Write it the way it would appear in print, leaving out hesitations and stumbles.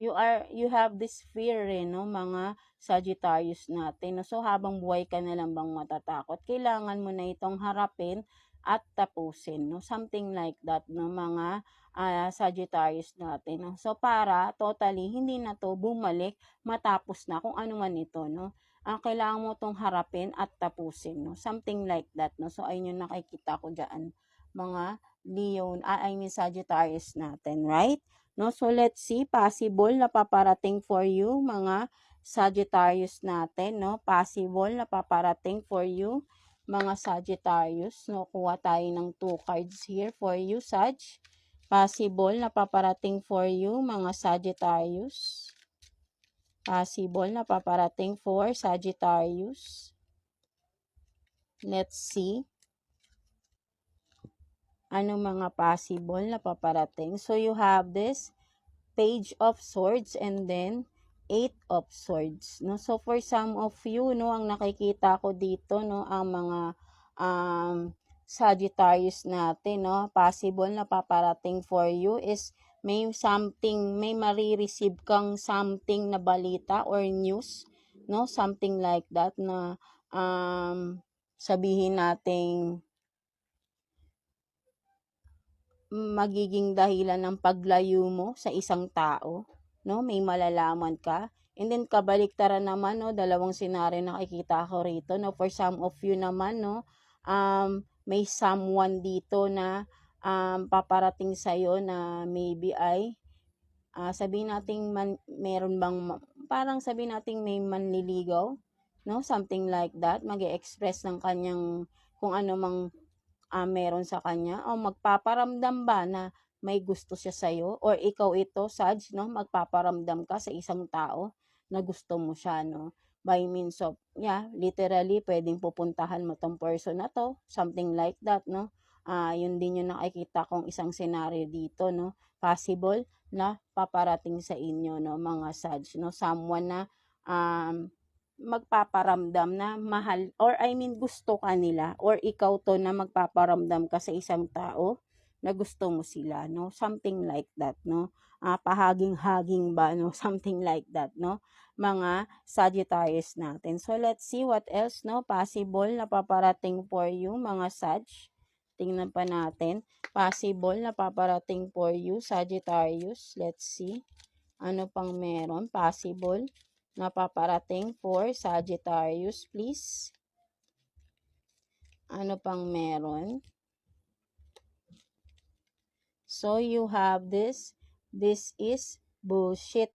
you have this fear no, mga Sagittarius natin. No? So, habang buhay ka na lang bang matatakot? Kailangan mo na itong harapin at tapusin. No? Something like that, no, mga Sagittarius natin. No? So, para totally, hindi na to bumalik matapos na kung ano man ito. No? Kailangan mo itong harapin at tapusin. No? Something like that. No? So, ayun yung nakikita ko dyan. Mga Leo, Sagittarius natin, right? No, so let's see, possible na paparating for you, mga Sagittarius natin, no? Possible na paparating for you, mga Sagittarius, no? Kuha tayo ng 2 cards here for you, Sag. Possible na paparating for you, mga Sagittarius. Possible na paparating for Sagittarius. Let's see. Ano mga possible na paparating? So, you have this Page of Swords and then 8 of Swords. No? So, for some of you, no, ang nakikita ko dito, no, ang mga Sagittarius natin, no, possible na paparating for you is may marireceive kang something na balita or news, no, something like that na sabihin nating magiging dahilan ng paglayo mo sa isang tao, no? May malalaman ka. And then kabaliktaran naman, no, dalawang senaryo nakikita ko rito, no? For some of you naman, no, may someone dito na paparating sa iyo na maybe ay sabihin nating meron bang parang sabihin nating may manliligaw, no? Something like that. Mag-e-express ng kanyang kung ano mang meron sa kanya o magpaparamdam ba na may gusto siya sa'yo or ikaw ito, Sag, no? Magpaparamdam ka sa isang tao na gusto mo siya, no? By means of, literally, pwedeng pupuntahan mo tong person na to, something like that, no? Yun din yung nakikita kong isang senaryo dito, no? Possible na paparating sa inyo, no, mga Sag, no? Someone na magpaparamdam na mahal or gusto ka nila or ikaw to na magpaparamdam ka sa isang tao na gusto mo sila, no? Something like that, no? Pahaging-haging ba, no? Something like that, no? Mga Sagittarius natin. So, let's see what else, no? Possible na paparating for you, mga Sag. Tingnan pa natin. Possible na paparating for you, Sagittarius. Let's see. Ano pang meron? Possible na paparating for Sagittarius, please. Ano pang meron? So, you have this. This is bullshit.